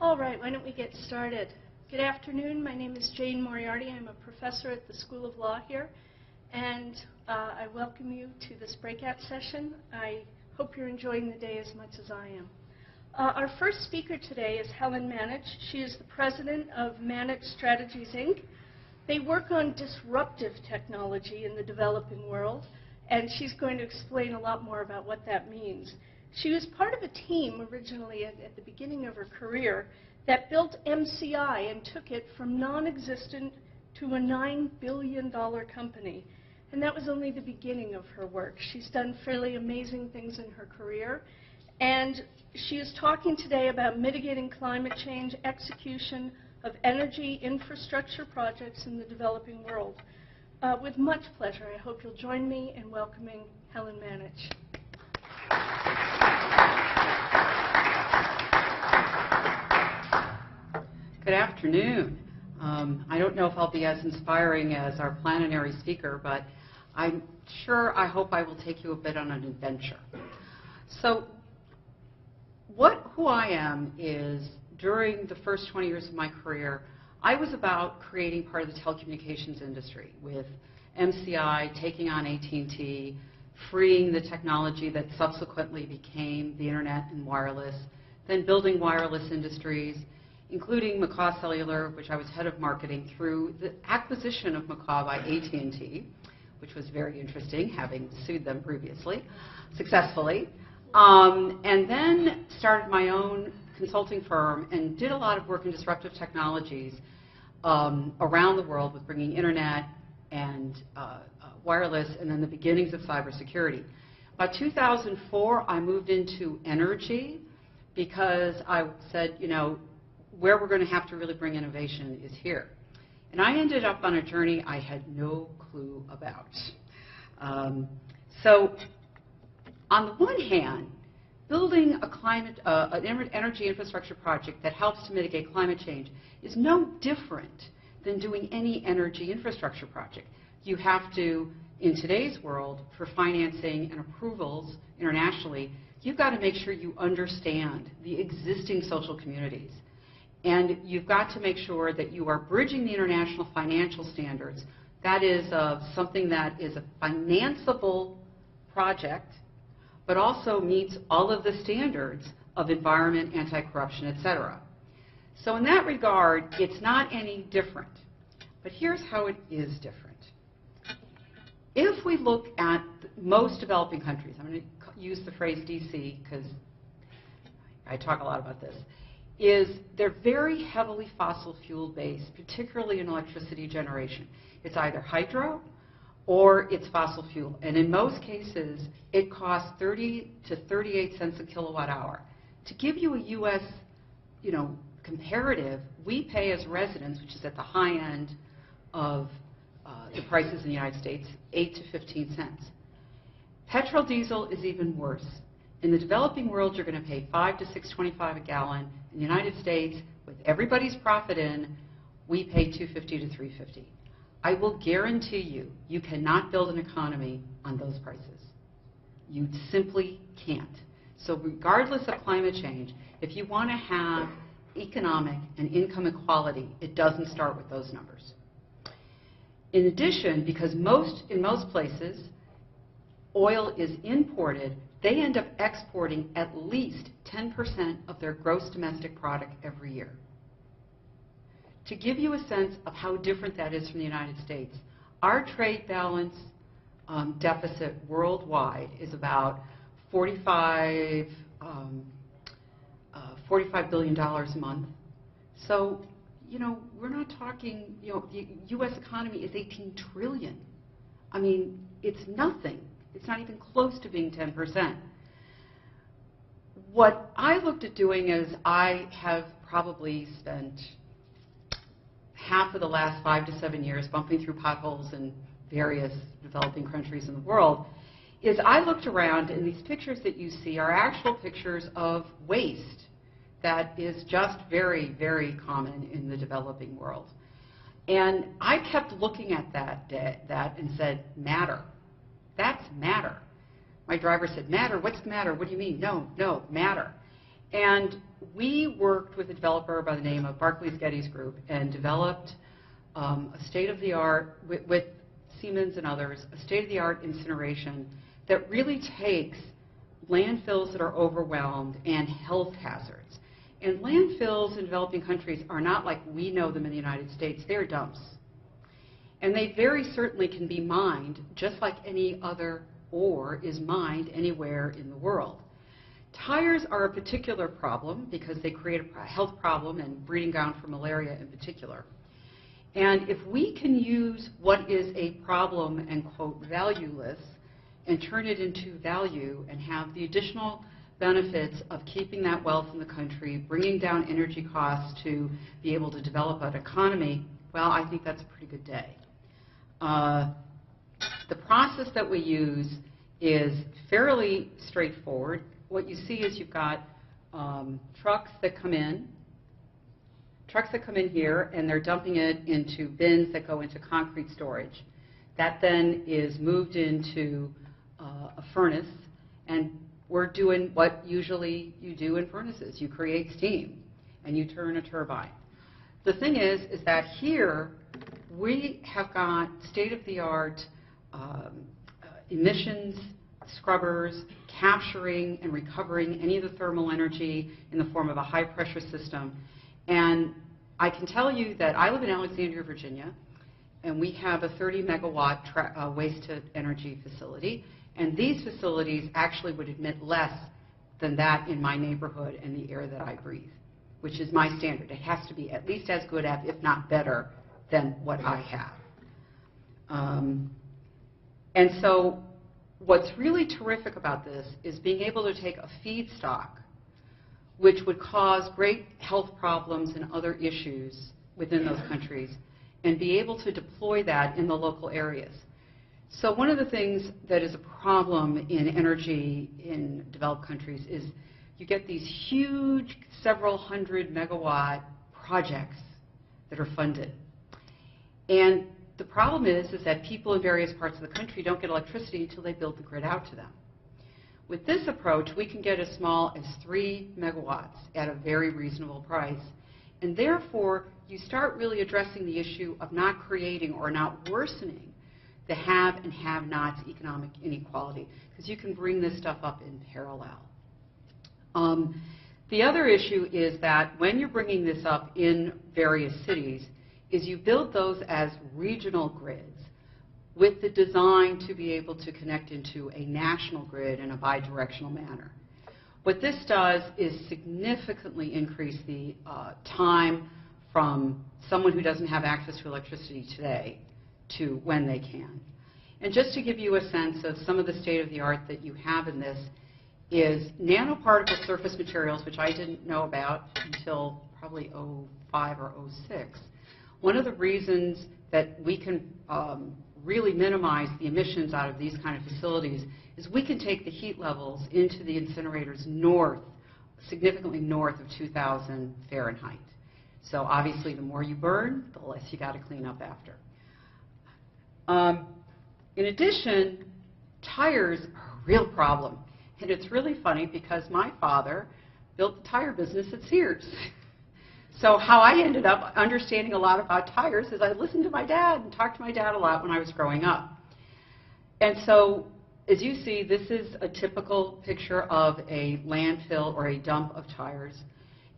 All right, why don't we get started? Good afternoon. My name is Jane Moriarty. I'm a professor at the School of Law here, and I welcome you to this breakout session. I hope you're enjoying the day as much as I am. Our first speaker today is Helen Manich. She is the president of Manich Strategies, Inc. They work on disruptive technology in the developing world, and she's going to explain a lot more about what that means. She was part of a team originally at the beginning of her career that built MCI and took it from non-existent to a $9 billion company. And that was only the beginning of her work. She's done fairly amazing things in her career. And she is talking today about mitigating climate change, execution of energy infrastructure projects in the developing world. With much pleasure, I hope you'll join me in welcoming Helen Manich. Good afternoon. I don't know if I'll be as inspiring as our planetary speaker, but I hope I will take you a bit on an adventure. So who I am is, during the first 20 years of my career, I was about creating part of the telecommunications industry, with MCI taking on AT&T, freeing the technology that subsequently became the internet and wireless, then building wireless industries, including Macaw Cellular, which I was head of marketing, through the acquisition of Macaw by AT&T, which was very interesting, having sued them previously, successfully. And then started my own consulting firm and did a lot of work in disruptive technologies around the world with bringing internet and wireless, and then the beginnings of cybersecurity. By 2004, I moved into energy because I said, where we're going to have to really bring innovation is here. And I ended up on a journey I had no clue about. So on the one hand, building an energy infrastructure project that helps to mitigate climate change is no different than doing any energy infrastructure project. You have to, in today's world, for financing and approvals internationally, you've got to make sure you understand the existing social communities. And you've got to make sure that you are bridging the international financial standards. That is something that is a financeable project, but also meets all of the standards of environment, anti-corruption, et cetera. So in that regard, it's not any different. But here's how it is different. If we look at most developing countries, I'm going to use the phrase DC because I talk a lot about this, they're very heavily fossil fuel based, particularly in electricity generation. It's either hydro or it's fossil fuel. And in most cases, it costs 30 to 38 cents a kilowatt hour. To give you a US comparative, we pay as residents, which is at the high end of the prices in the United States, 8 to 15 cents. Petrol diesel is even worse. In the developing world, you're going to pay $5 to $6.25 a gallon. In the United States, with everybody's profit in, we pay $2.50 to $3.50. I will guarantee you, you cannot build an economy on those prices. You simply can't. So regardless of climate change, if you want to have economic and income equality, it doesn't start with those numbers. In addition, because in most places, oil is imported, they end up exporting at least 10% of their gross domestic product every year. To give you a sense of how different that is from the United States, our trade balance deficit worldwide is about $45 billion a month. So, we're not talking, the U.S. economy is 18 trillion. I mean, it's nothing. It's not even close to being 10%. What I looked at doing is I have probably spent half of the last 5 to 7 years bumping through potholes in various developing countries in the world, is I looked around, and these pictures that you see are actual pictures of waste that is just very, very common in the developing world. And I kept looking at that and said, matter. That's matter. My driver said, matter? What's the matter? What do you mean? No, matter. And we worked with a developer by the name of Barclays Geddes Group and developed a state-of-the-art, with Siemens and others, a state-of-the-art incineration that really takes landfills that are overwhelmed and health hazards. And landfills in developing countries are not like we know them in the United States. They're dumps. And they very certainly can be mined just like any other ore is mined anywhere in the world. Tires are a particular problem because they create a health problem and breeding ground for malaria in particular. And if we can use what is a problem and, quote, valueless, and turn it into value and have the additional benefits of keeping that wealth in the country, bringing down energy costs to be able to develop an economy, well, I think that's a pretty good day. The process that we use is fairly straightforward. What you see is you've got trucks that come in here, and they're dumping it into bins that go into concrete storage. That then is moved into a furnace, and we're doing what usually you do in furnaces. You create steam, and you turn a turbine. The thing is that here we have got state-of-the-art emissions scrubbers, capturing and recovering any of the thermal energy in the form of a high-pressure system. And I can tell you that I live in Alexandria, Virginia, and we have a 30-megawatt waste-to-energy facility. And these facilities actually would emit less than that in my neighborhood and the air that I breathe, which is my standard. It has to be at least as good as, if not better, than what I have. And so what's really terrific about this is being able to take a feedstock which would cause great health problems and other issues within those countries and be able to deploy that in the local areas. So one of the things that is a problem in energy in developed countries is you get these huge several hundred megawatt projects that are funded. And the problem is that people in various parts of the country don't get electricity until they build the grid out to them. With this approach, we can get as small as 3 megawatts at a very reasonable price. And therefore, you start really addressing the issue of not creating or not worsening the have and have-nots economic inequality, because you can bring this stuff up in parallel. The other issue is that when you're bringing this up in various cities, is you build those as regional grids with the design to be able to connect into a national grid in a bidirectional manner. What this does is significantly increase the time from someone who doesn't have access to electricity today to when they can. And just to give you a sense of some of the state-of-the-art that you have in this is nanoparticle surface materials, which I didn't know about until probably 05 or 06. One of the reasons that we can really minimize the emissions out of these kind of facilities is we can take the heat levels into the incinerators north, significantly north of 2,000 Fahrenheit. So obviously the more you burn, the less you got to clean up after. In addition, tires are a real problem. And it's really funny because my father built the tire business at Sears. So how I ended up understanding a lot about tires is I listened to my dad and talked to my dad a lot when I was growing up. And so, as you see, this is a typical picture of a landfill or a dump of tires.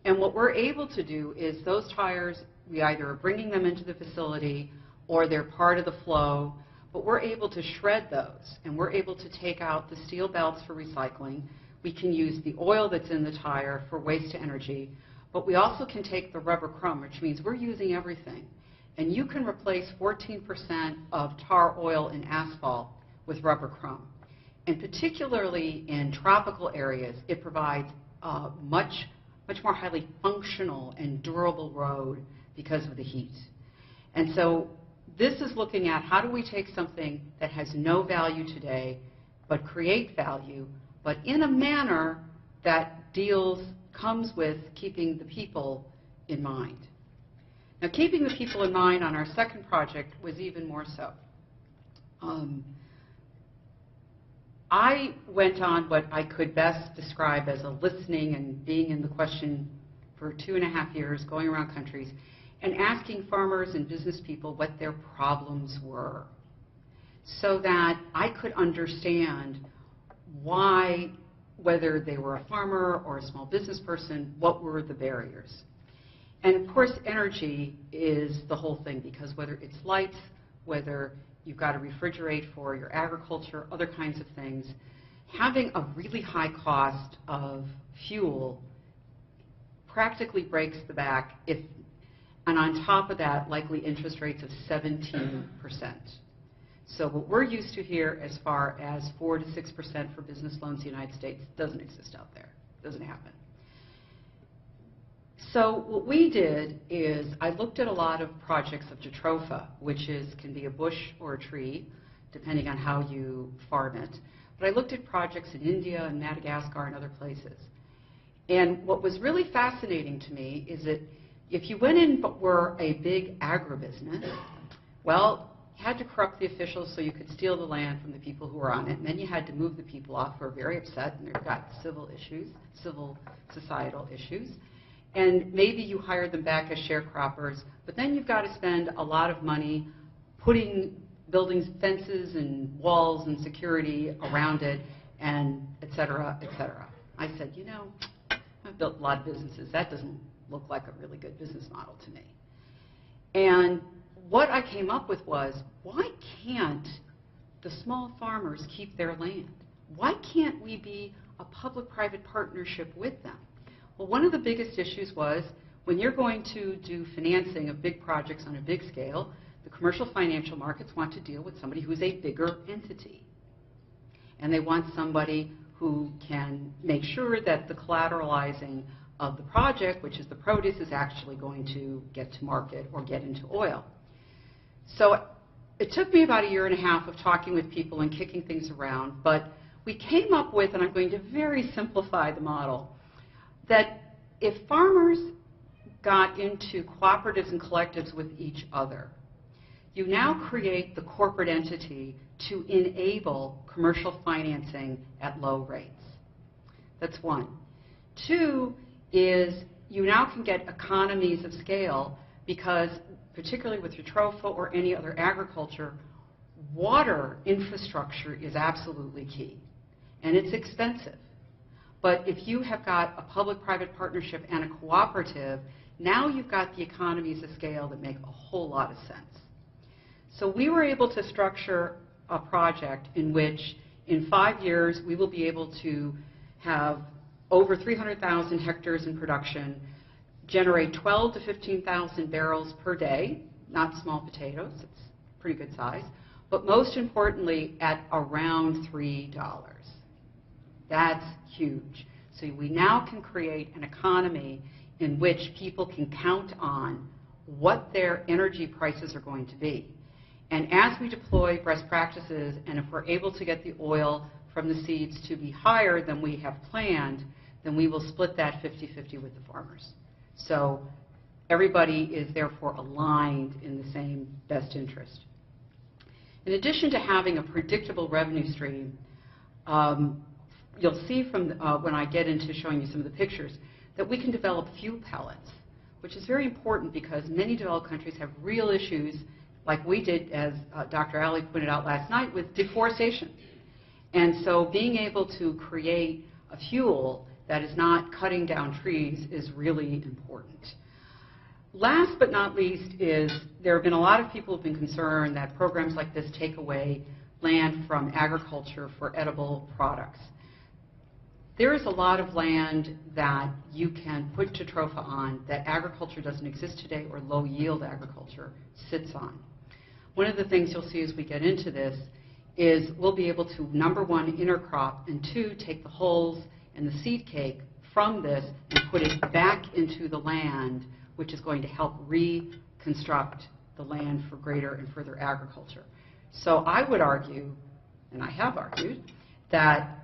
And what we're able to do is those tires, we either are bringing them into the facility or they're part of the flow, but we're able to shred those, and we're able to take out the steel belts for recycling. We can use the oil that's in the tire for waste to energy, but we also can take the rubber crumb, which means we're using everything. And you can replace 14% of tar oil in asphalt with rubber crumb. And particularly in tropical areas, it provides much more highly functional and durable road because of the heat. And so this is looking at how do we take something that has no value today, but create value, but in a manner that comes with keeping the people in mind. Now, keeping the people in mind on our second project was even more so. I went on what I could best describe as a listening and being in the question for 2.5 years, going around countries, and asking farmers and business people what their problems were, so that I could understand why, whether they were a farmer or a small business person, what were the barriers. And of course, energy is the whole thing, because whether it's lights, whether you've got to refrigerate for your agriculture, other kinds of things, having a really high cost of fuel practically breaks the back, and on top of that, likely interest rates of 17%. So what we're used to here as far as 4 to 6% for business loans in the United States doesn't exist out there, doesn't happen. So what we did is I looked at a lot of projects of jatropha, which can be a bush or a tree, depending on how you farm it. But I looked at projects in India and Madagascar and other places. And what was really fascinating to me is that if you went in but were a big agribusiness, well, you had to corrupt the officials so you could steal the land from the people who were on it, and then you had to move the people off who are very upset, and they've got civil issues, civil societal issues. And maybe you hire them back as sharecroppers, but then you've got to spend a lot of money building fences and walls and security around it, and et cetera, et cetera. I said, you know, I've built a lot of businesses. That doesn't look like a really good business model to me. And what I came up with was, why can't the small farmers keep their land? Why can't we be a public-private partnership with them? Well, one of the biggest issues was when you're going to do financing of big projects on a big scale, the commercial financial markets want to deal with somebody who's a bigger entity. And they want somebody who can make sure that the collateralizing of the project, which is the produce, is actually going to get to market or get into oil. So it took me about 1.5 years of talking with people and kicking things around, but we came up with, and I'm going to very simplify the model, that if farmers got into cooperatives and collectives with each other, you now create the corporate entity to enable commercial financing at low rates. That's one. Two is you now can get economies of scale because, particularly with jatropha or any other agriculture, water infrastructure is absolutely key, and it's expensive. But if you have got a public-private partnership and a cooperative, now you've got the economies of scale that make a whole lot of sense. So we were able to structure a project in which in 5 years we will be able to have over 300,000 hectares in production, generate 12 to 15,000 barrels per day, not small potatoes, it's pretty good size, but most importantly at around $3. That's huge. So we now can create an economy in which people can count on what their energy prices are going to be. And as we deploy best practices, and if we're able to get the oil from the seeds to be higher than we have planned, then we will split that 50-50 with the farmers. So everybody is therefore aligned in the same best interest. In addition to having a predictable revenue stream, you'll see from when I get into showing you some of the pictures that we can develop fuel pellets, which is very important because many developed countries have real issues, like we did, as Dr. Ali pointed out last night, with deforestation. And so being able to create a fuel that is not cutting down trees is really important. Last but not least is there have been a lot of people who have been concerned that programs like this take away land from agriculture for edible products. There is a lot of land that you can put jatropha on that agriculture doesn't exist today or low yield agriculture sits on. One of the things you'll see as we get into this is we'll be able to, number one, intercrop, and two, take the hulls and the seed cake from this and put it back into the land, which is going to help reconstruct the land for greater and further agriculture. So I would argue, and I have argued, that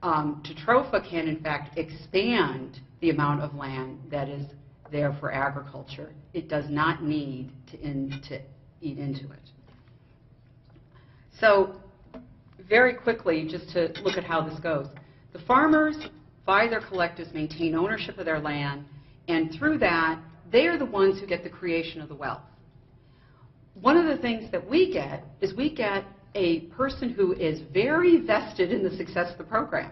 jatropha can in fact expand the amount of land that is there for agriculture. It does not need to eat into it. So very quickly, just to look at how this goes. The farmers, via their collectives, maintain ownership of their land, and through that, they are the ones who get the creation of the wealth. One of the things that we get is we get a person who is very vested in the success of the program.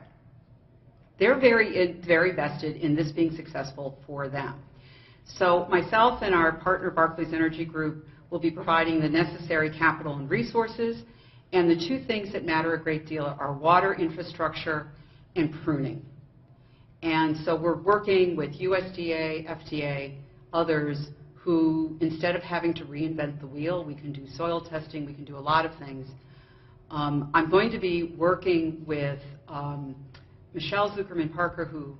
They're very vested in this being successful for them. So myself and our partner, Barclays Energy Group, will be providing the necessary capital and resources. And the two things that matter a great deal are water infrastructure and pruning. And so we're working with USDA, FDA, others who, instead of having to reinvent the wheel, we can do soil testing, we can do a lot of things. I'm going to be working with Michelle Zuckerman-Parker, who,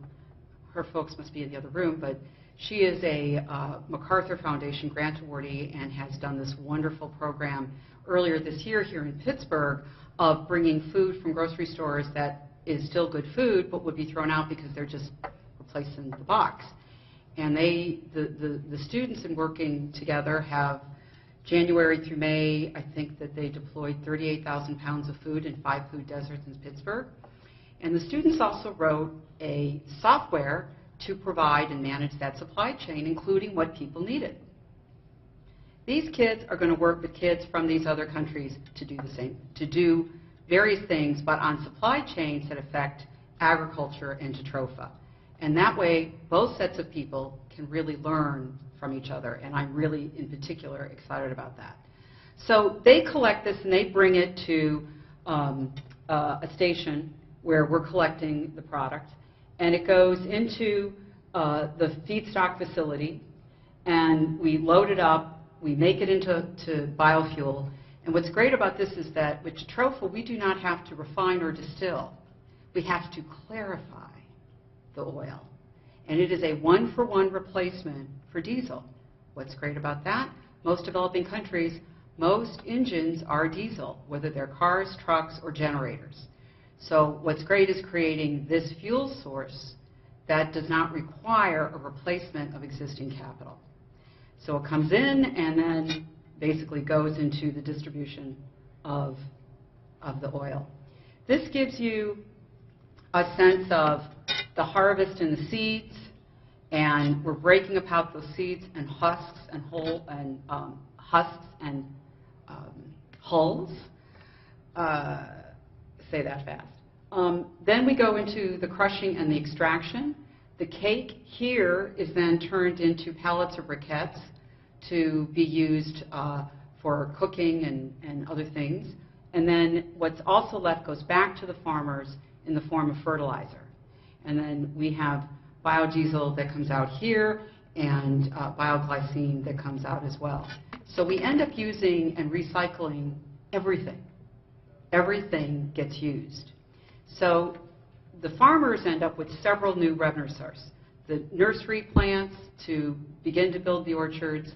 her folks must be in the other room, but she is a MacArthur Foundation grant awardee and has done this wonderful program earlier this year here in Pittsburgh of bringing food from grocery stores that is still good food but would be thrown out because they're just replacing the box. And the students in working together have, January through May, I think that they deployed 38,000 pounds of food in 5 food deserts in Pittsburgh. And the students also wrote a software to provide and manage that supply chain, including what people needed. These kids are going to work with kids from these other countries to do the same, to do various things, but on supply chains that affect agriculture and to TROFA. And that way, both sets of people can really learn from each other, and I'm really, in particular, excited about that. So they collect this and they bring it to a station where we're collecting the product, and it goes into the feedstock facility, and we load it up, we make it into biofuel. And what's great about this is that with TROFA, we do not have to refine or distill. We have to clarify the oil. And it is a one-for-one replacement for diesel. What's great about that? Most developing countries, most engines are diesel, whether they're cars, trucks, or generators. So what's great is creating this fuel source that does not require a replacement of existing capital. So it comes in and then basically goes into the distribution of the oil. This gives you a sense of the harvest and the seeds, and we're breaking apart those seeds and husks and hulls. Say that fast. Then we go into the crushing and the extraction. The cake here is then turned into pellets or briquettes to be used for cooking and other things. And then what's also left goes back to the farmers in the form of fertilizer. And then we have biodiesel that comes out here and bioglycine that comes out as well. So we end up using and recycling everything. Everything gets used. So the farmers end up with several new revenue sources. The nursery plants to begin to build the orchards,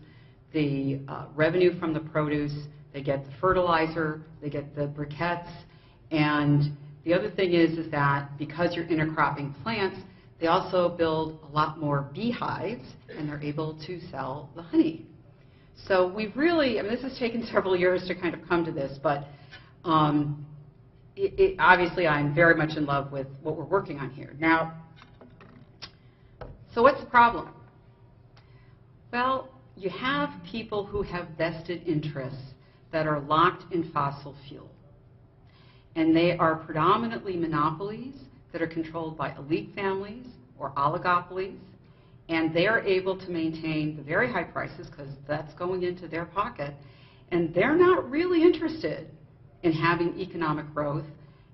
the revenue from the produce, they get the fertilizer, they get the briquettes, and the other thing is that because you're intercropping plants, they also build a lot more beehives, and they're able to sell the honey. So we've really, I mean, this has taken several years to kind of come to this, but obviously I'm very much in love with what we're working on here. Now, so what's the problem? Well, you have people who have vested interests that are locked in fossil fuel. And they are predominantly monopolies that are controlled by elite families or oligopolies, and they're able to maintain the very high prices because that's going into their pocket, and they're not really interested in having economic growth,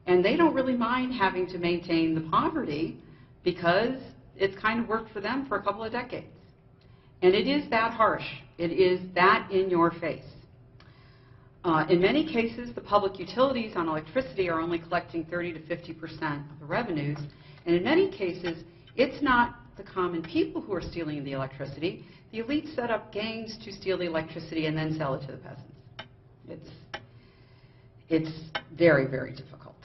and they don't really mind having to maintain the poverty because it's kind of worked for them for a couple of decades. And it is that harsh. It is that in your face. In many cases, the public utilities on electricity are only collecting 30 to 50% of the revenues. And in many cases, it's not the common people who are stealing the electricity. The elites set up gangs to steal the electricity and then sell it to the peasants. It's very, very difficult.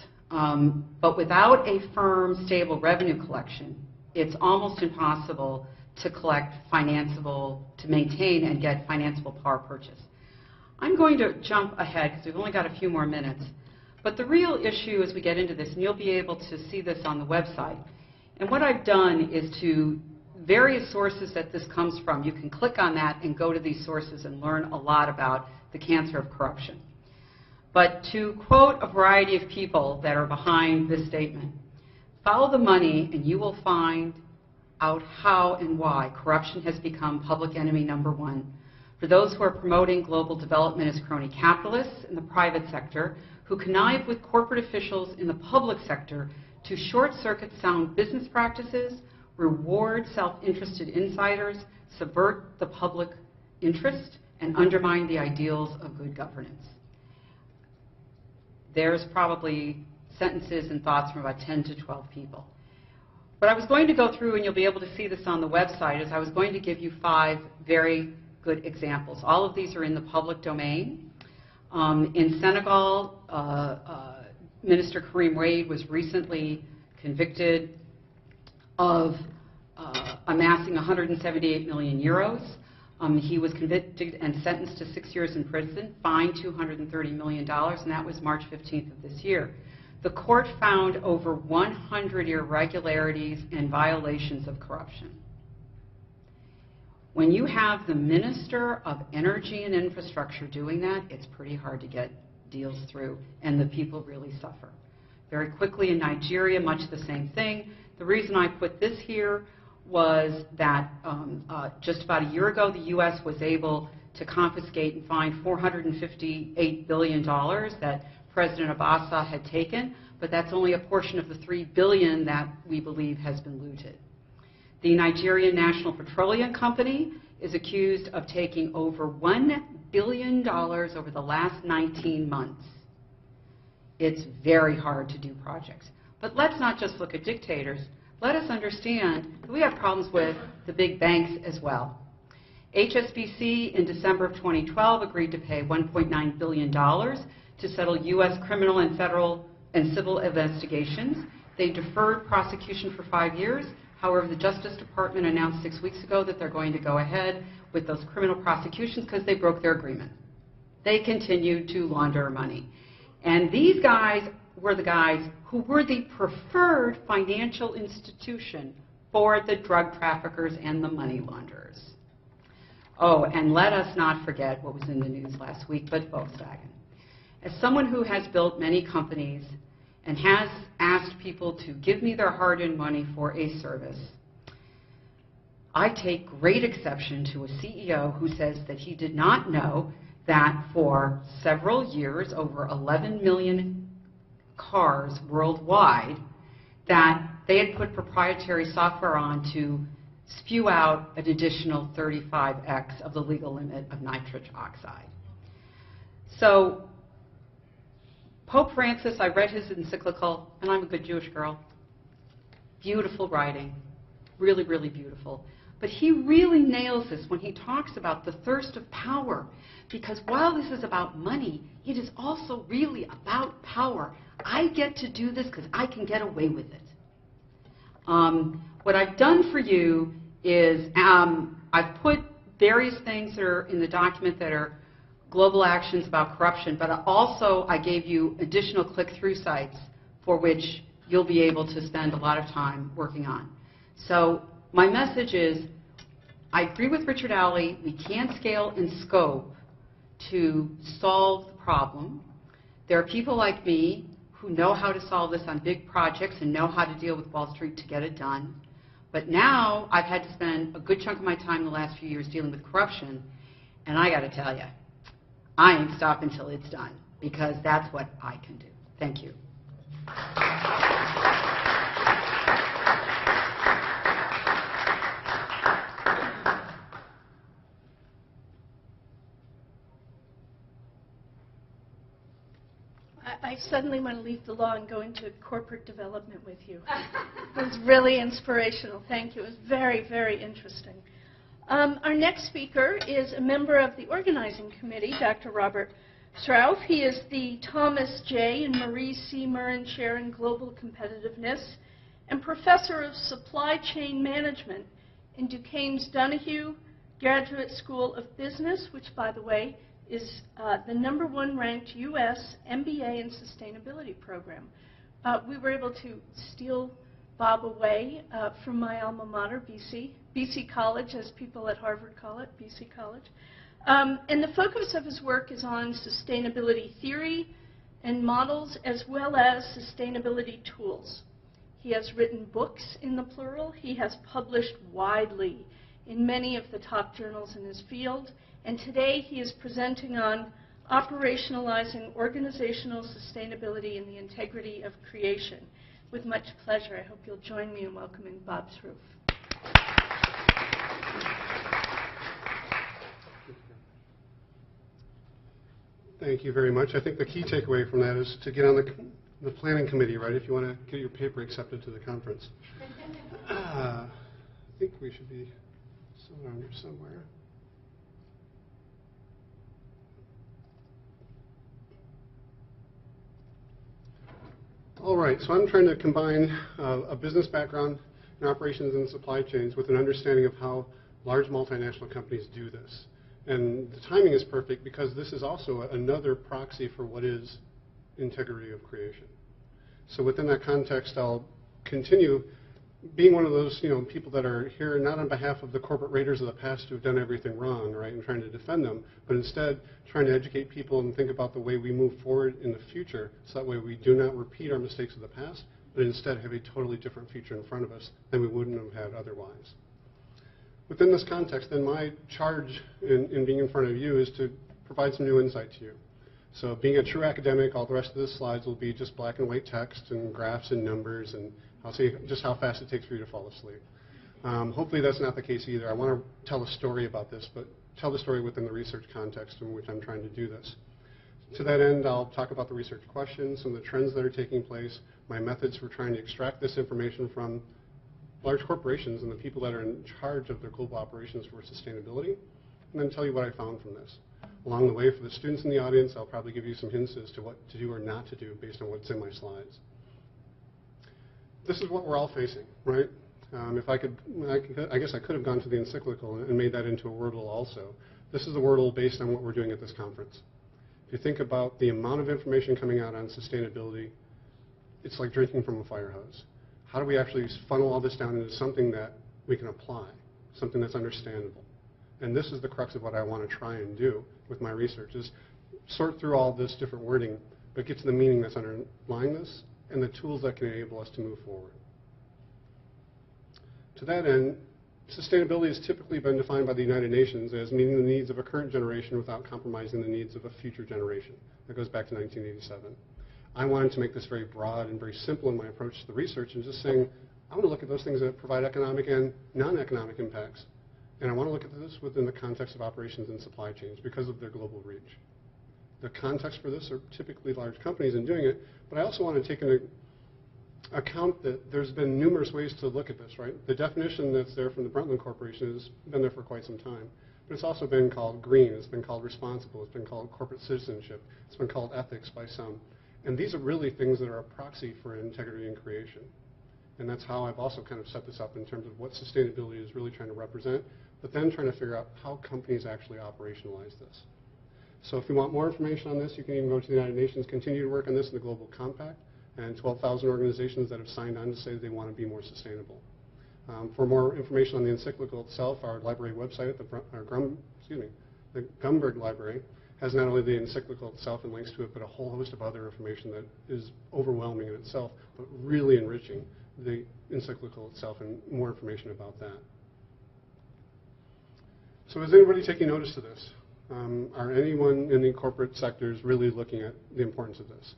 But without a firm, stable revenue collection, it's almost impossible to collect financeable, to maintain and get financeable power purchase. I'm going to jump ahead because we've only got a few more minutes. But the real issue as we get into this, and you'll be able to see this on the website, and what I've done is to various sources that this comes from. You can click on that and go to these sources and learn a lot about the cancer of corruption. But to quote a variety of people that are behind this statement, follow the money and you will find out how and why corruption has become public enemy number one for those who are promoting global development as crony capitalists in the private sector who connive with corporate officials in the public sector to short-circuit sound business practices, reward self-interested insiders, subvert the public interest, and undermine the ideals of good governance. There's probably sentences and thoughts from about 10 to 12 people. What I was going to go through, and you'll be able to see this on the website, is I was going to give you 5 very good examples. All of these are in the public domain. In Senegal, Minister Karim Wade was recently convicted of amassing 178 million euros. He was convicted and sentenced to 6 years in prison, fined $230 million, and that was March 15th of this year. The court found over 100 irregularities and violations of corruption. When you have the Minister of Energy and Infrastructure doing that, it's pretty hard to get deals through, and the people really suffer. Very quickly in Nigeria, much the same thing. The reason I put this here was that just about a year ago, the U.S. was able to confiscate and fine $458 billion that President Abacha had taken, but that's only a portion of the $3 billion that we believe has been looted. The Nigerian National Petroleum Company is accused of taking over $1 billion over the last 19 months. It's very hard to do projects. But let's not just look at dictators. Let us understand that we have problems with the big banks as well. HSBC in December of 2012 agreed to pay $1.9 billion to settle U.S. criminal and federal and civil investigations. They deferred prosecution for 5 years. However, the Justice Department announced 6 weeks ago that they're going to go ahead with those criminal prosecutions because they broke their agreement. They continued to launder money. And these guys were the guys who were the preferred financial institution for the drug traffickers and the money launderers. Oh, and let us not forget what was in the news last week, but Volkswagen. As someone who has built many companies and has asked people to give me their hard-earned money for a service, I take great exception to a CEO who says that he did not know that for several years, over 11 million cars worldwide, that they had put proprietary software on to spew out an additional 35x of the legal limit of nitrous oxide. So Pope Francis, I read his encyclical, and I'm a good Jewish girl. Beautiful writing, really, really beautiful. But he really nails this when he talks about the thirst of power, because while this is about money, it is also really about power. I get to do this because I can get away with it. What I've done for you is I've put various things that are in the document that are global actions about corruption, but also I gave you additional click-through sites for which you'll be able to spend a lot of time working on. So my message is, I agree with Richard Alley, we can't scale and scope to solve the problem. There are people like me who know how to solve this on big projects and know how to deal with Wall Street to get it done. But now I've had to spend a good chunk of my time the last few years dealing with corruption, and I got to tell you, I ain't stopping until it's done, because that's what I can do. Thank you. I suddenly want to leave the law and go into corporate development with you. It was really inspirational. Thank you. It was very, very interesting. Our next speaker is a member of the organizing committee, Dr. Robert Sroufe. He is the Thomas J. and Marie C. Murren Chair in Global Competitiveness and Professor of Supply Chain Management in Duquesne's Donahue Graduate School of Business, which, by the way, is the #1 ranked U.S. MBA in Sustainability program. We were able to steal Bob away from my alma mater, BC College, as people at Harvard call it, BC College. And the focus of his work is on sustainability theory and models, as well as sustainability tools. He has written books in the plural. He has published widely in many of the top journals in his field. And today he is presenting on operationalizing organizational sustainability and the integrity of creation. With much pleasure, I hope you'll join me in welcoming Bob Sroufe. Thank you very much. I think the key takeaway from that is to get on the planning committee, right, if you want to get your paper accepted to the conference. I think we should be around here somewhere. All right, so I'm trying to combine a business background in operations and supply chains with an understanding of how large multinational companies do this. And the timing is perfect because this is also another proxy for what is integrity of creation. So within that context, I'll continue being one of those people that are here not on behalf of the corporate raiders of the past who have done everything wrong, right, and trying to defend them, but instead trying to educate people and think about the way we move forward in the future so that way we do not repeat our mistakes of the past, but instead have a totally different future in front of us than we wouldn't have had otherwise. Within this context, then my charge in being in front of you is to provide some new insight to you. So being a true academic, all the rest of the slides will be just black and white text and graphs and numbers, and I'll see just how fast it takes for you to fall asleep. Hopefully that's not the case either. I want to tell a story about this, but tell the story within the research context in which I'm trying to do this. To that end, I'll talk about the research questions, some of the trends that are taking place, my methods for trying to extract this information from large corporations and the people that are in charge of their global operations for sustainability, and then tell you what I found from this. Along the way, for the students in the audience, I'll probably give you some hints as to what to do or not to do based on what's in my slides. This is what we're all facing, right? If I could, I guess I could have gone to the encyclical and made that into a Wordle also. This is a Wordle based on what we're doing at this conference. If you think about the amount of information coming out on sustainability, it's like drinking from a fire hose. How do we actually funnel all this down into something that we can apply, something that's understandable? And this is the crux of what I want to try and do with my research, is sort through all this different wording, but get to the meaning that's underlying this and the tools that can enable us to move forward. To that end, sustainability has typically been defined by the United Nations as meeting the needs of a current generation without compromising the needs of a future generation. That goes back to 1987. I wanted to make this very broad and very simple in my approach to the research and just saying, I want to look at those things that provide economic and non-economic impacts. And I want to look at this within the context of operations and supply chains because of their global reach. The context for this are typically large companies in doing it, but I also want to take into account that there's been numerous ways to look at this, right? The definition that's there from the Brundtland Corporation has been there for quite some time, but it's also been called green, it's been called responsible, it's been called corporate citizenship, it's been called ethics by some. And these are really things that are a proxy for integrity and creation. And that's how I've also kind of set this up in terms of what sustainability is really trying to represent, but then trying to figure out how companies actually operationalize this. So if you want more information on this, you can even go to the United Nations, continue to work on this in the Global Compact, and 12,000 organizations that have signed on to say they want to be more sustainable. For more information on the encyclical itself, our library website at the Gumberg Library has not only the encyclical itself and links to it, but a whole host of other information that is overwhelming in itself, but really enriching the encyclical itself and more information about that. So is anybody taking notice of this? Are anyone in the corporate sectors really looking at the importance of this?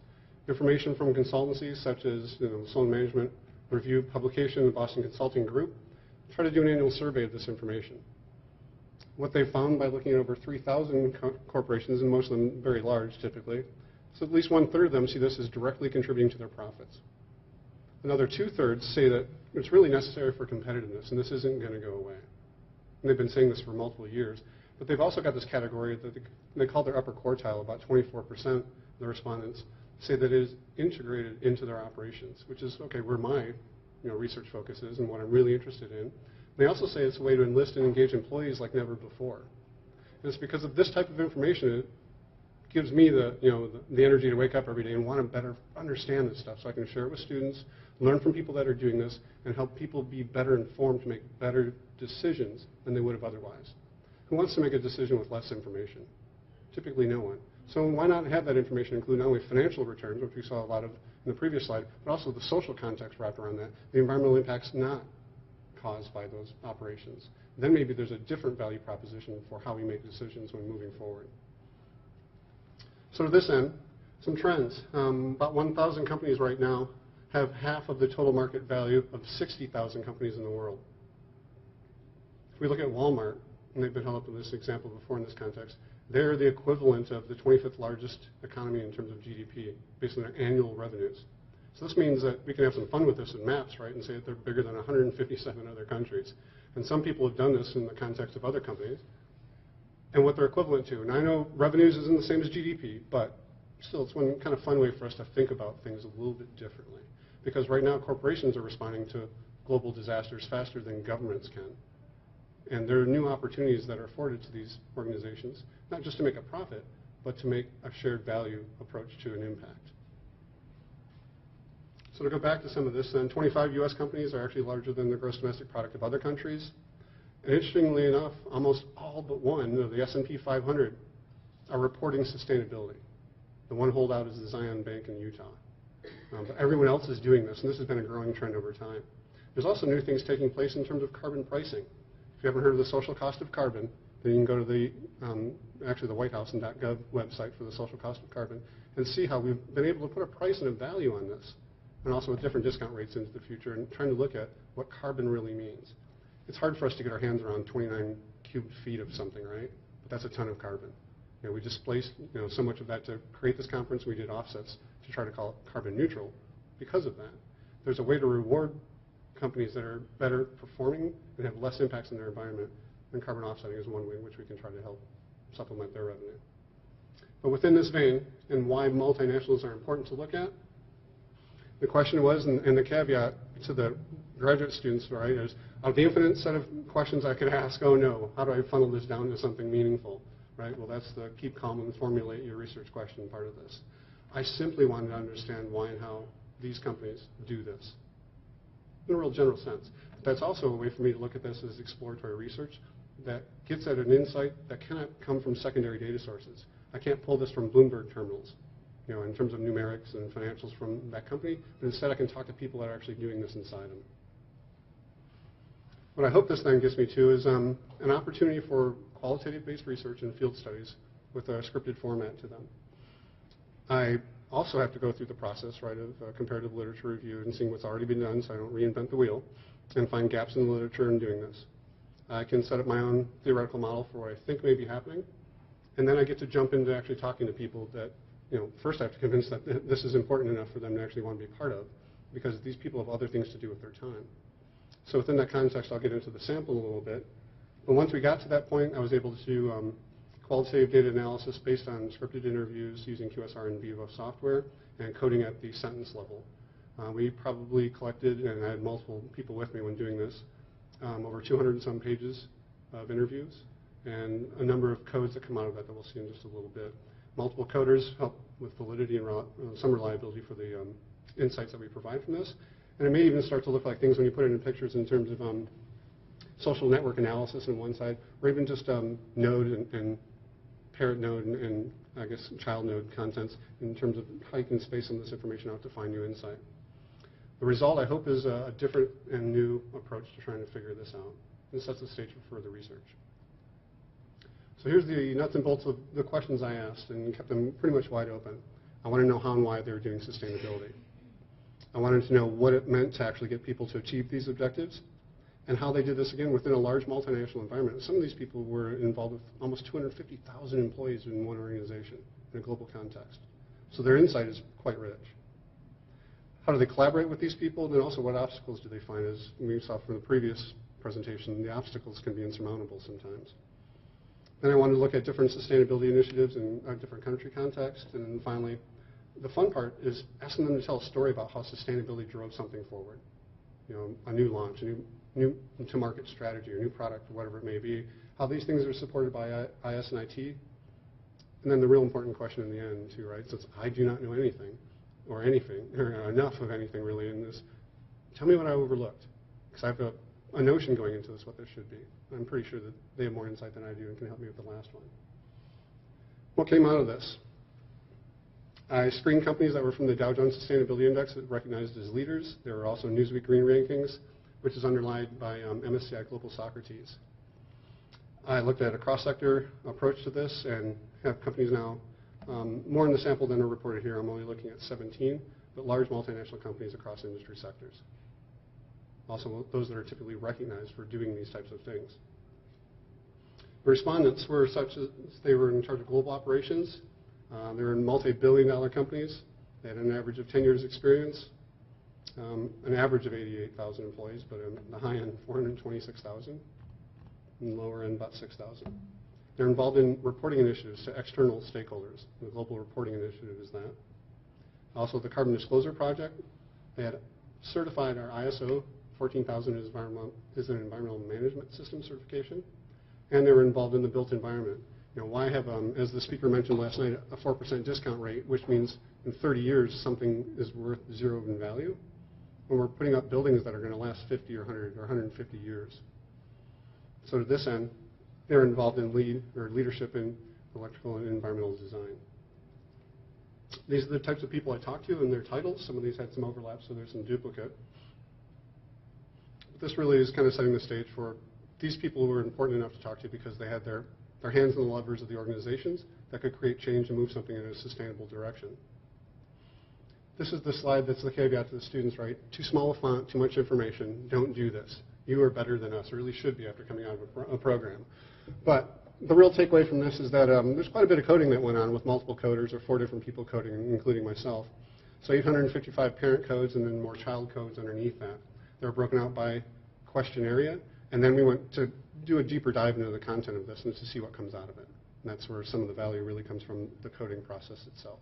Information from consultancies such as Sloan Management Review publication, the Boston Consulting Group, try to do an annual survey of this information. What they found by looking at over 3,000 corporations, and most of them very large typically, so at least 1/3 of them see this as directly contributing to their profits. Another 2/3 say that it's really necessary for competitiveness, and this isn't going to go away. And they've been saying this for multiple years. But they've also got this category that they call their upper quartile. About 24% of the respondents say that it is integrated into their operations, which is, okay, where my research focus is and what I'm really interested in. They also say it's a way to enlist and engage employees like never before. And it's because of this type of information it gives me the energy to wake up every day and want to better understand this stuff so I can share it with students, learn from people that are doing this, and help people be better informed to make better decisions than they would have otherwise. Who wants to make a decision with less information? Typically no one. So why not have that information include not only financial returns, which we saw a lot of in the previous slide, but also the social context wrapped around that, the environmental impacts not caused by those operations. Then maybe there's a different value proposition for how we make decisions when moving forward. So to this end, some trends. About 1,000 companies right now have half of the total market value of 60,000 companies in the world. If we look at Walmart, and they've been held up in this example before in this context, they're the equivalent of the 25th largest economy in terms of GDP, based on their annual revenues. So this means that we can have some fun with this in maps, right, and say that they're bigger than 157 other countries. And some people have done this in the context of other companies, and what they're equivalent to. And I know revenues isn't the same as GDP, but still it's one kind of fun way for us to think about things a little bit differently. Because right now corporations are responding to global disasters faster than governments can. And there are new opportunities that are afforded to these organizations, not just to make a profit, but to make a shared value approach to an impact. So to go back to some of this then, 25 US companies are actually larger than the gross domestic product of other countries. And interestingly enough, almost all but one of the S&P 500 are reporting sustainability. The one holdout is the Zion Bank in Utah. But everyone else is doing this, and this has been a growing trend over time. There's also new things taking place in terms of carbon pricing. If you haven't heard of the social cost of carbon, then you can go to the, actually the White House and .gov website for the social cost of carbon and see how we've been able to put a price and a value on this, and also with different discount rates into the future, and trying to look at what carbon really means. It's hard for us to get our hands around 29 cubic feet of something, right? But that's a ton of carbon. We displaced so much of that to create this conference. We did offsets to try to call it carbon neutral because of that. There's a way to reward companies that are better performing and have less impacts on their environment, and carbon offsetting is one way in which we can try to help supplement their revenue. But within this vein, and why multinationals are important to look at, the question was, and the caveat to the graduate students, right, is out of the infinite set of questions I could ask, oh no, how do I funnel this down to something meaningful, right? Well, that's the keep calm and formulate your research question part of this. I simply wanted to understand why and how these companies do this in a real general sense. But that's also a way for me to look at this as exploratory research that gets at an insight that cannot come from secondary data sources. I can't pull this from Bloomberg terminals, in terms of numerics and financials from that company, but instead I can talk to people that are actually doing this inside them. What I hope this then gets me to is an opportunity for qualitative-based research and field studies with a scripted format to them. I also have to go through the process, right, of comparative literature review and seeing what's already been done so I don't reinvent the wheel and find gaps in the literature in doing this. I can set up my own theoretical model for what I think may be happening, and then I get to jump into actually talking to people that, first I have to convince that this is important enough for them to actually want to be part of, because these people have other things to do with their time. So within that context, I'll get into the sample a little bit. But once we got to that point, I was able to do qualitative data analysis based on scripted interviews using QSR and Vivo software and coding at the sentence level. We probably collected, and I had multiple people with me when doing this, over 200 and some pages of interviews and a number of codes that come out of that we'll see in just a little bit. Multiple coders help with validity and some reliability for the insights that we provide from this. And it may even start to look like things when you put it in pictures in terms of social network analysis on one side, or even just node and parent node and I guess child node contents in terms of how you can space some of this information out to find new insight. The result, I hope, is a different and new approach to trying to figure this out. And sets the stage for further research. So here's the nuts and bolts of the questions I asked and kept them pretty much wide open. I want to know how and why they were doing sustainability. I wanted to know what it meant to actually get people to achieve these objectives and how they did this, again, within a large multinational environment. Some of these people were involved with almost 250,000 employees in one organization in a global context. So their insight is quite rich. How do they collaborate with these people? And then also what obstacles do they find? As we saw from the previous presentation, the obstacles can be insurmountable sometimes. Then I wanted to look at different sustainability initiatives in a different country context. And then finally, the fun part is asking them to tell a story about how sustainability drove something forward. A new launch, a new new to market strategy or new product or whatever it may be, how these things are supported by IS and IT. And then the real important question in the end too, right? Since I do not know anything or enough of anything really in this, tell me what I overlooked. Because I have a notion going into this what there should be. I'm pretty sure that they have more insight than I do and can help me with the last one. What came out of this? I screened companies that were from the Dow Jones Sustainability Index that recognized as leaders. There were also Newsweek Green Rankings, which is underlined by MSCI Global Socrates. I looked at a cross-sector approach to this and have companies now more in the sample than are reported here. I'm only looking at 17, but large multinational companies across industry sectors. Also, those that are typically recognized for doing these types of things. The respondents were such as they were in charge of global operations. They were in multi-billion-dollar companies. They had an average of 10 years experience, an average of 88,000 employees, but in the high end, 426,000, and lower end, about 6,000. They're involved in reporting initiatives to external stakeholders. The Global Reporting Initiative is that. Also, the Carbon Disclosure Project. They had certified our ISO 14000 is an environmental management system certification, and they were involved in the built environment. You know, why have, as the speaker mentioned last night, a 4% discount rate, which means in 30 years something is worth 0 in value, when we're putting up buildings that are going to last 50 or 100 or 150 years. So to this end, they're involved in leadership in electrical and environmental design. These are the types of people I talked to and their titles. Some of these had some overlap, so there's some duplicate. But this really is kind of setting the stage for these people who were important enough to talk to because they had their hands in the levers of the organizations that could create change and move something in a sustainable direction. This is the slide that's the caveat to the students, right? Too small a font, too much information, don't do this. You are better than us, or at least should be after coming out of a program. But the real takeaway from this is that there's quite a bit of coding that went on with multiple coders or 4 different people coding, including myself. So 855 parent codes and then more child codes underneath that. They're broken out by question area, and then we went to do a deeper dive into the content of this and to see what comes out of it. And that's where some of the value really comes from the coding process itself.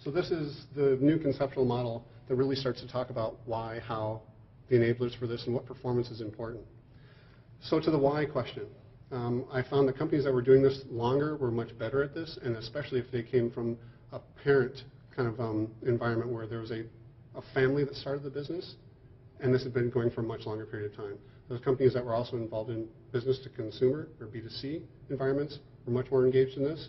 So this is the new conceptual model that really starts to talk about why, how, the enablers for this, and what performance is important. So to the why question, I found that companies that were doing this longer were much better at this, and especially if they came from a parent kind of environment where there was a family that started the business, and this had been going for a much longer period of time. Those companies that were also involved in business to consumer or B2C environments were much more engaged in this.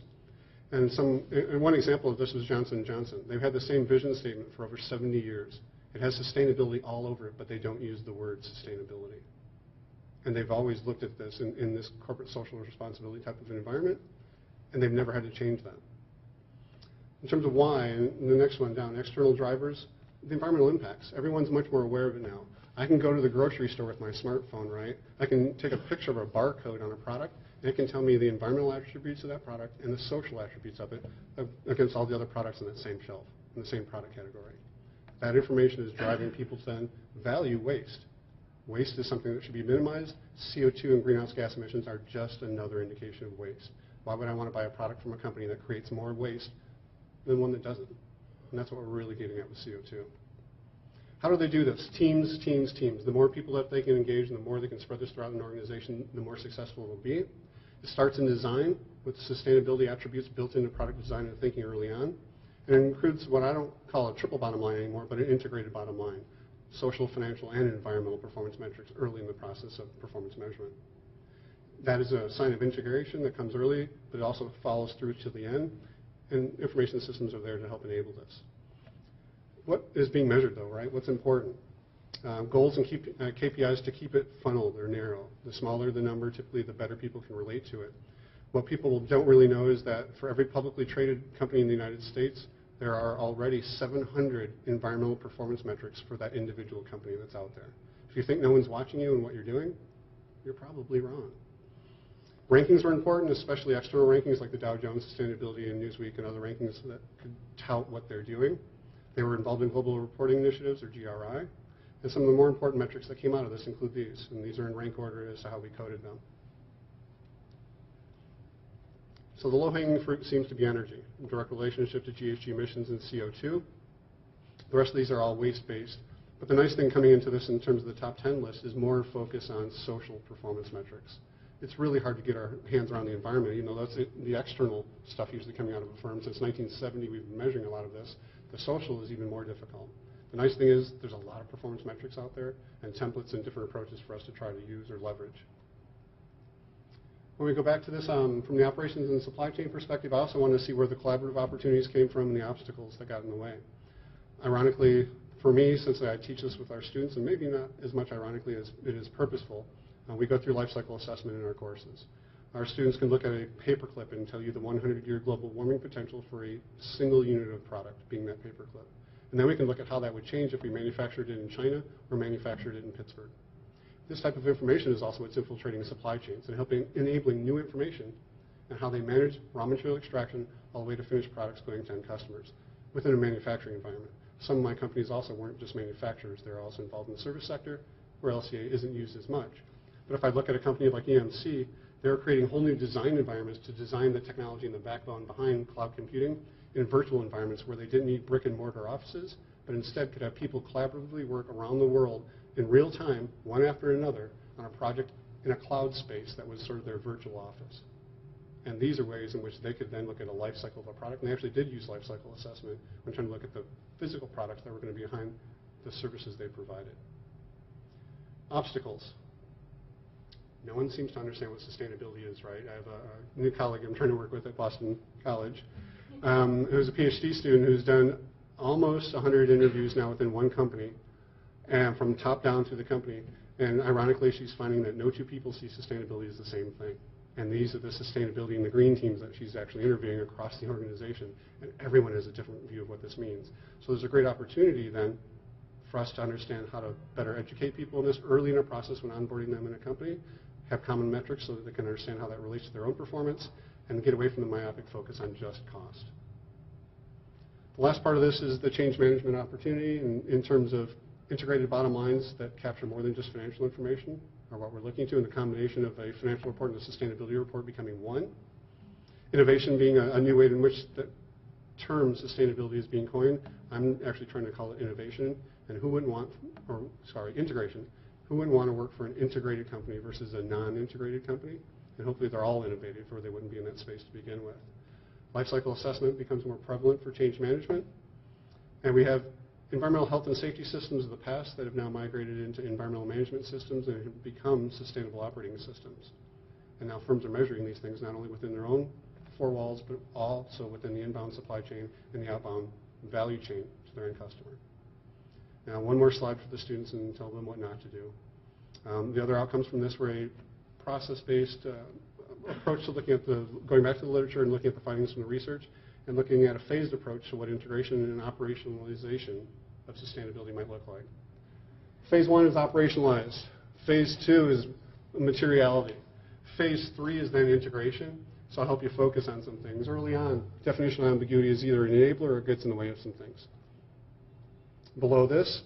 And one example of this was Johnson & Johnson. They've had the same vision statement for over 70 years. It has sustainability all over it, but they don't use the word sustainability. And they've always looked at this in this corporate social responsibility type of an environment, and they've never had to change that. In terms of why, and the next one down, external drivers, the environmental impacts. Everyone's much more aware of it now. I can go to the grocery store with my smartphone, right? I can take a picture of a barcode on a product, and it can tell me the environmental attributes of that product and the social attributes of it against all the other products on that same shelf, in the same product category. That information is driving people to then value waste. Waste is something that should be minimized. CO2 and greenhouse gas emissions are just another indication of waste. Why would I want to buy a product from a company that creates more waste than one that doesn't? And that's what we're really getting at with CO2. How do they do this? Teams, teams, teams. The more people that they can engage and the more they can spread this throughout an organization, the more successful it will be. It starts in design with sustainability attributes built into product design and thinking early on. And it includes what I don't call a triple bottom line anymore, but an integrated bottom line. Social, financial, and environmental performance metrics early in the process of performance measurement. That is a sign of integration that comes early, but it also follows through to the end. And information systems are there to help enable this. What is being measured, though, right? What's important? Goals and KPIs to keep it funneled or narrow. The smaller the number, typically the better people can relate to it. What people don't really know is that for every publicly traded company in the United States, there are already 700 environmental performance metrics for that individual company that's out there. If you think no one's watching you and what you're doing, you're probably wrong. Rankings are important, especially external rankings like the Dow Jones Sustainability and Newsweek and other rankings that could tout what they're doing. They were involved in global reporting initiatives, or GRI. And some of the more important metrics that came out of this include these, and these are in rank order as to how we coded them. So the low-hanging fruit seems to be energy, direct relationship to GHG emissions and CO2. The rest of these are all waste-based, But the nice thing coming into this in terms of the top 10 list is more focus on social performance metrics. It's really hard to get our hands around the environment, even though that's the external stuff usually coming out of a firm. Since 1970, we've been measuring a lot of this. The social is even more difficult. The nice thing is there's a lot of performance metrics out there and templates and different approaches for us to try to use or leverage. When we go back to this from the operations and supply chain perspective, I also want to see where the collaborative opportunities came from and the obstacles that got in the way. Ironically, for me, since I teach this with our students, and maybe not as much ironically as it is purposeful, we go through life cycle assessment in our courses. Our students can look at a paperclip and tell you the 100-year global warming potential for a single unit of product, being that paperclip. And then we can look at how that would change if we manufactured it in China or manufactured it in Pittsburgh. This type of information is also what's infiltrating supply chains and enabling new information and how they manage raw material extraction all the way to finished products going to end customers within a manufacturing environment. Some of my companies also weren't just manufacturers. They're also involved in the service sector where LCA isn't used as much. But if I look at a company like EMC, they're creating whole new design environments to design the technology and the backbone behind cloud computing in virtual environments where they didn't need brick and mortar offices, but instead could have people collaboratively work around the world in real time, one after another, on a project in a cloud space that was sort of their virtual office. And these are ways in which they could then look at a life cycle of a product, and they actually did use life cycle assessment when trying to look at the physical products that were going to be behind the services they provided. Obstacles. No one seems to understand what sustainability is, right? I have a new colleague I'm trying to work with at Boston College who's a PhD student who's done almost 100 interviews now within one company, and from top down through the company. And ironically, she's finding that no two people see sustainability as the same thing. And these are the sustainability and the green teams that she's actually interviewing across the organization. And everyone has a different view of what this means. So there's a great opportunity then for us to understand how to better educate people in this early in our process when onboarding them in a company, have common metrics so that they can understand how that relates to their own performance, and get away from the myopic focus on just cost. The last part of this is the change management opportunity in terms of integrated bottom lines that capture more than just financial information, are what we're looking to, in the combination of a financial report and a sustainability report becoming one. Innovation being a new way in which the term sustainability is being coined. I'm actually trying to call it innovation, and who wouldn't want, or sorry, integration. Who wouldn't want to work for an integrated company versus a non-integrated company? And hopefully they're all innovative, or they wouldn't be in that space to begin with. Lifecycle assessment becomes more prevalent for change management. And we have environmental health and safety systems of the past that have now migrated into environmental management systems and have become sustainable operating systems. And now firms are measuring these things not only within their own four walls, but also within the inbound supply chain and the outbound value chain to their end customer. Now, one more slide for the students and tell them what not to do. The other outcomes from this were a process-based approach to looking at going back to the literature and looking at the findings from the research, and looking at a phased approach to what integration and operationalization of sustainability might look like. Phase 1 is operationalize. Phase 2 is materiality. Phase 3 is then integration. So I'll help you focus on some things. Early on, definition of ambiguity is either an enabler or it gets in the way of some things. Below this,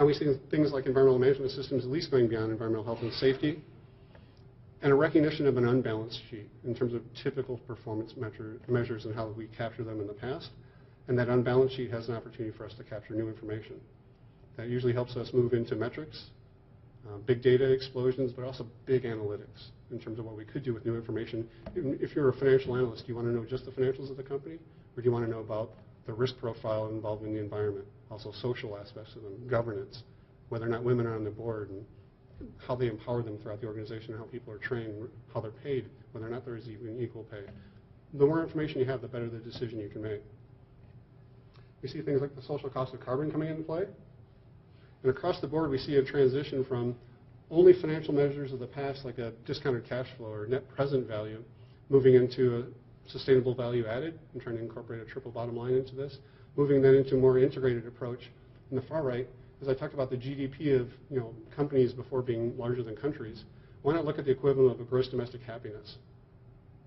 we see things like environmental management systems at least going beyond environmental health and safety, and a recognition of an unbalanced sheet in terms of typical performance measures and how we capture them in the past. And that unbalanced sheet has an opportunity for us to capture new information. That usually helps us move into metrics, big data explosions, but also big analytics in terms of what we could do with new information. If you're a financial analyst, do you want to know just the financials of the company, or do you want to know about the risk profile involved in the environment, also social aspects of them, governance, whether or not women are on the board, and how they empower them throughout the organization, and how people are trained, how they're paid, whether or not there is even equal pay. The more information you have, the better the decision you can make. We see things like the social cost of carbon coming into play. And across the board, we see a transition from only financial measures of the past, like a discounted cash flow or net present value, moving into a sustainable value added and trying to incorporate a triple bottom line into this, moving then into a more integrated approach. In the far right, as I talked about the GDP of companies before being larger than countries, why not look at the equivalent of a gross domestic happiness?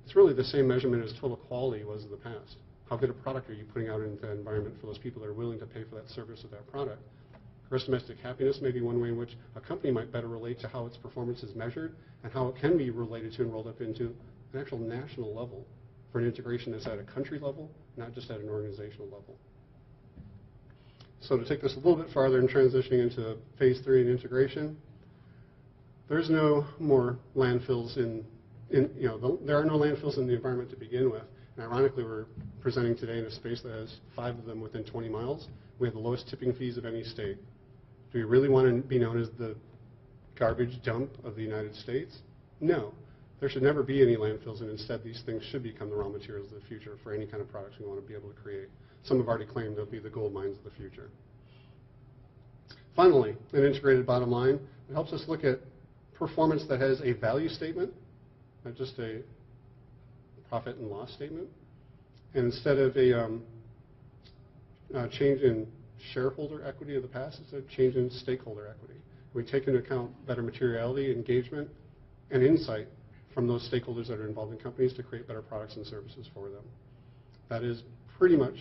It's really the same measurement as total quality was in the past. How good a product are you putting out into the environment for those people that are willing to pay for that service or that product? Gross domestic happiness may be one way in which a company might better relate to how its performance is measured and how it can be related to and rolled up into an actual national level for an integration that's at a country level, not just at an organizational level. So to take this a little bit farther and transitioning into phase 3 and integration, there's no more landfills there are no landfills in the environment to begin with. And ironically, we're presenting today in a space that has 5 of them within 20 miles. We have the lowest tipping fees of any state. Do we really want to be known as the garbage dump of the United States? No. There should never be any landfills, and instead these things should become the raw materials of the future for any kind of products we want to be able to create. Some have already claimed they'll be the gold mines of the future. Finally, an integrated bottom line. It helps us look at performance that has a value statement, not just a profit and loss statement. And instead of a change in shareholder equity of the past, it's a change in stakeholder equity. We take into account better materiality, engagement, and insight from those stakeholders that are involved in companies to create better products and services for them. That is pretty much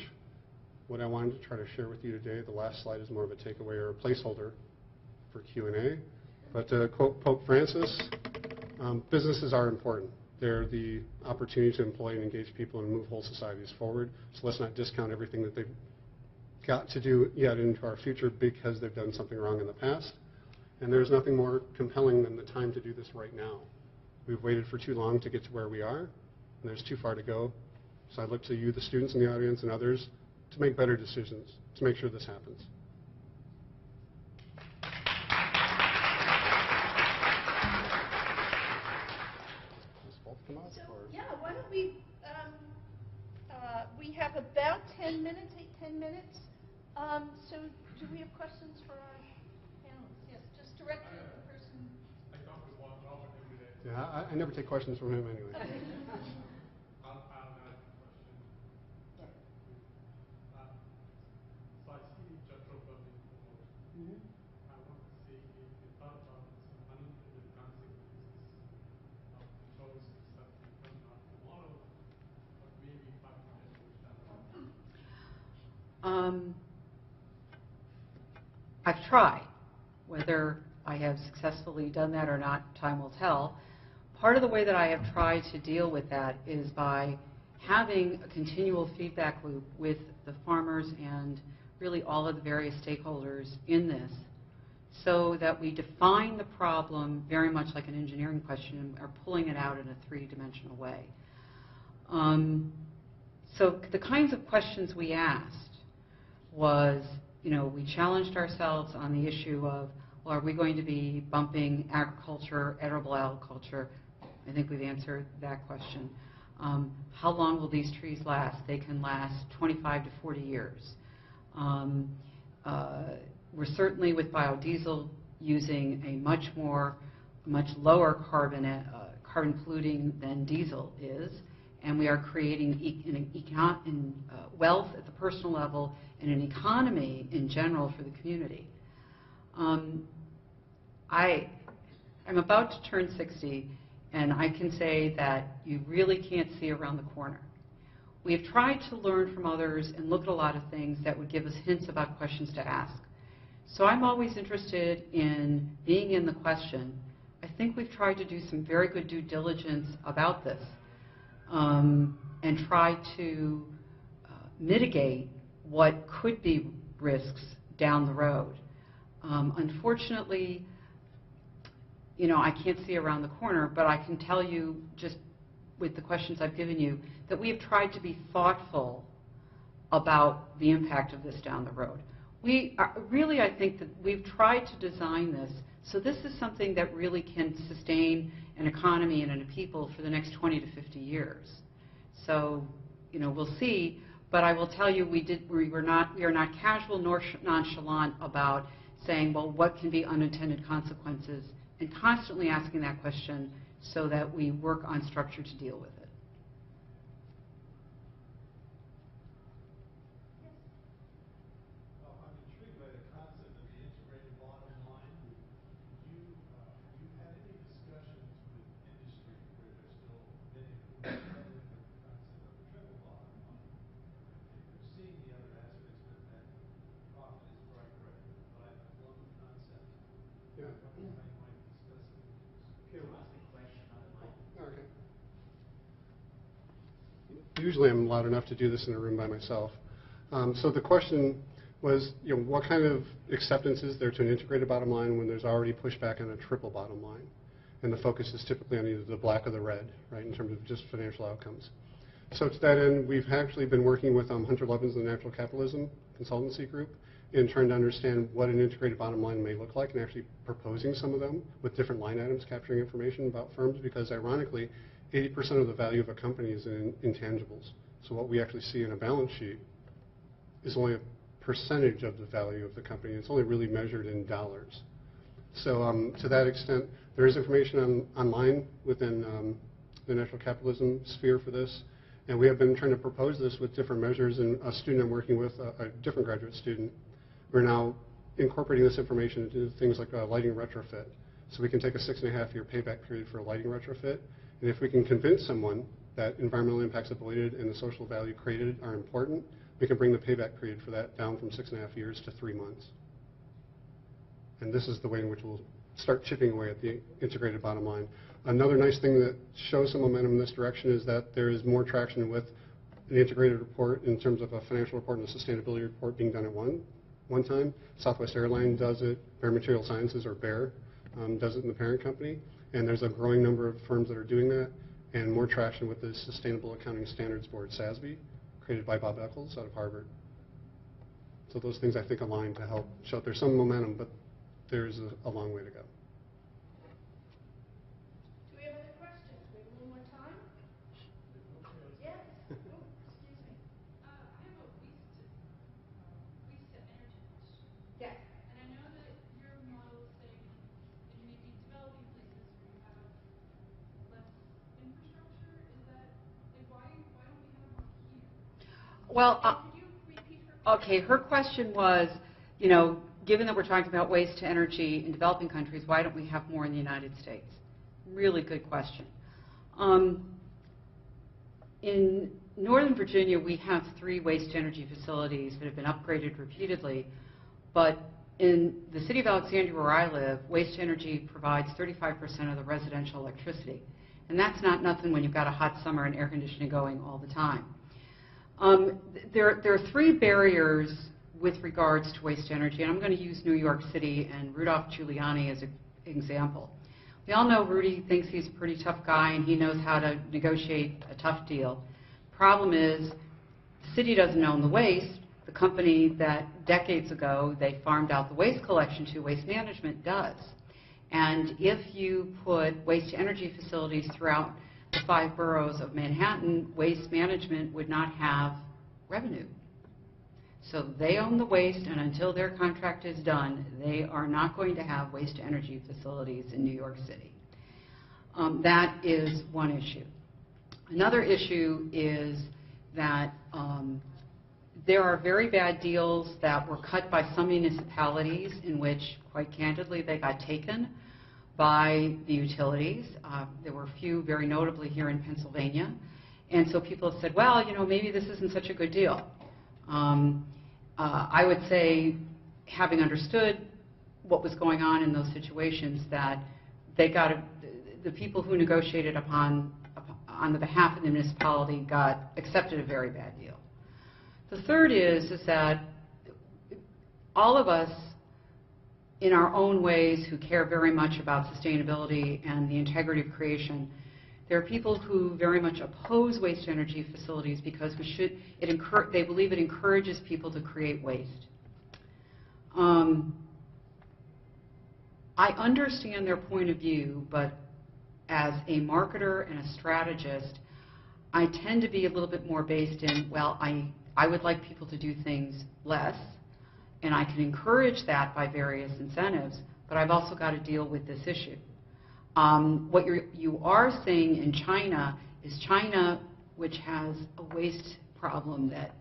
what I wanted to try to share with you today. The last slide is more of a takeaway or a placeholder for Q&A. But to quote Pope Francis, businesses are important. They're the opportunity to employ and engage people and move whole societies forward. So let's not discount everything that they've got to do yet into our future because they've done something wrong in the past. And there's nothing more compelling than the time to do this right now. We've waited for too long to get to where we are, and there's too far to go. So I look to you, the students in the audience, and others, to make better decisions, to make sure this happens. So, yeah, why don't we have about 10 minutes, 10 minutes. So do we have questions for our panelists? Yes, just direct to the person. I talked with Robert every day. Yeah, I never take questions from him anyway. Okay. I'll ask a question. Yeah. So I see Jethro building promote. I want to see if you thought about some unintended consequences of the choices that will come out tomorrow, but maybe 5 to 10 years down the line. I've tried. Whether I have successfully done that or not, time will tell. Part of the way that I have tried to deal with that is by having a continual feedback loop with the farmers and really all of the various stakeholders in this, so that we define the problem very much like an engineering question and are pulling it out in a 3-dimensional way. So the kinds of questions we asked was, we challenged ourselves on the issue of, well, are we going to be bumping agriculture, edible agriculture? I think we've answered that question. How long will these trees last? They can last 25 to 40 years. We're certainly with biodiesel using a much lower carbon polluting than diesel is, and we are creating wealth at the personal level and an economy in general for the community. I'm about to turn 60, and I can say that you really can't see around the corner. We've tried to learn from others and look at a lot of things that would give us hints about questions to ask. So I'm always interested in being in the question. I think we've tried to do some very good due diligence about this and try to mitigate what could be risks down the road. Unfortunately, I can't see around the corner, but I can tell you just with the questions I've given you that we have tried to be thoughtful about the impact of this down the road. I think that we've tried to design this so this is something that really can sustain an economy and a people for the next 20 to 50 years. So, we'll see, but I will tell you we are not casual nor nonchalant about saying, well, what can be unintended consequences, and constantly asking that question so that we work on structure to deal with it. Well, I'm intrigued by the concept of the integrated bottom line. Do you had any discussions with industry where there's still many who are struggling with the concept of a triple bottom line? They're seeing the other aspects, but that profit is right, but I've loved the concept. Yeah. I wonder how you might discuss it with us. Okay. Usually I'm loud enough to do this in a room by myself. So the question was, what kind of acceptance is there to an integrated bottom line when there's already pushback on a triple bottom line? And the focus is typically on either the black or the red, right, in terms of just financial outcomes. So to that end, we've actually been working with Hunter Levins and the Natural Capitalism Consultancy Group in trying to understand what an integrated bottom line may look like and actually proposing some of them with different line items capturing information about firms, because ironically, 80% of the value of a company is in intangibles. So what we actually see in a balance sheet is only a percentage of the value of the company. It's only really measured in dollars. So to that extent, there is information online within the natural capitalism sphere for this. And we have been trying to propose this with different measures. And a student I'm working with, a different graduate student, we're now incorporating this information into things like lighting retrofit. So we can take a 6.5-year payback period for a lighting retrofit. And if we can convince someone that environmental impacts avoided and the social value created are important, we can bring the payback period for that down from 6.5 years to 3 months. And this is the way in which we'll start chipping away at the integrated bottom line. Another nice thing that shows some momentum in this direction is that there is more traction with an integrated report in terms of a financial report and a sustainability report being done at one time. Southwest Airlines does it, Bear Material Sciences, or Bear, does it in the parent company. And there's a growing number of firms that are doing that, and more traction with the Sustainable Accounting Standards Board, SASB, created by Bob Eccles out of Harvard. So those things, I think, align to help show there's some momentum, but there's a long way to go. Do we have other questions? We have a little more time? Yes. Oh, excuse me. I have a waste to energy question. Yes. And I know that your model is saying in maybe developing places where you have less infrastructure, is that, like, why don't we have more here? Well, Could you repeat her question? okay, her question was, given that we're talking about waste to energy in developing countries, why don't we have more in the United States? Really good question. In Northern Virginia, we have 3 waste to energy facilities that have been upgraded repeatedly, but in the city of Alexandria, where I live, waste to energy provides 35% of the residential electricity. And that's not nothing when you've got a hot summer and air conditioning going all the time. There are 3 barriers with regards to waste energy, and I'm going to use New York City and Rudolph Giuliani as an example. We all know Rudy thinks he's a pretty tough guy and he knows how to negotiate a tough deal. Problem is, the city doesn't own the waste. The company that decades ago they farmed out the waste collection to, Waste Management, does. And if you put waste to energy facilities throughout the 5 boroughs of Manhattan, Waste Management would not have revenue. So they own the waste, and until their contract is done, they are not going to have waste to energy facilities in New York City. That is one issue. Another issue is that there are very bad deals that were cut by some municipalities in which, quite candidly, they got taken by the utilities. There were a few, very notably here in Pennsylvania. And so people have said, well, maybe this isn't such a good deal. I would say, having understood what was going on in those situations, that the people who negotiated on the behalf of the municipality got accepted a very bad deal. The third is that all of us, in our own ways, who care very much about sustainability and the integrity of creation, there are people who very much oppose waste energy facilities because they believe it encourages people to create waste. I understand their point of view, but as a marketer and a strategist, I tend to be a little bit more based in, well, I would like people to do things less, and I can encourage that by various incentives, but I've also got to deal with this issue. What you are seeing in China is China, which has a waste problem that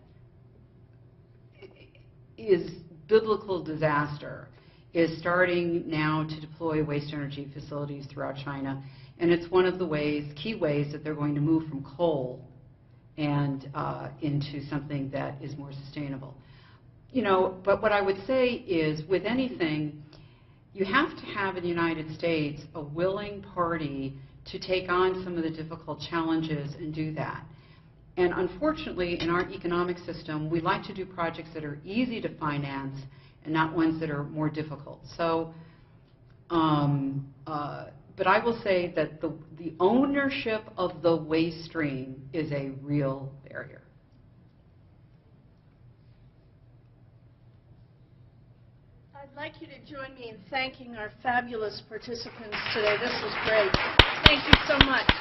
is biblical disaster, is starting now to deploy waste energy facilities throughout China. And it's one of the key ways that they're going to move from coal and into something that is more sustainable. But what I would say is, with anything, you have to have in the United States a willing party to take on some of the difficult challenges and do that. And unfortunately, in our economic system, we like to do projects that are easy to finance and not ones that are more difficult. So, but I will say that the ownership of the waste stream is a real barrier. I'd like you to join me in thanking our fabulous participants today. This was great. Thank you so much.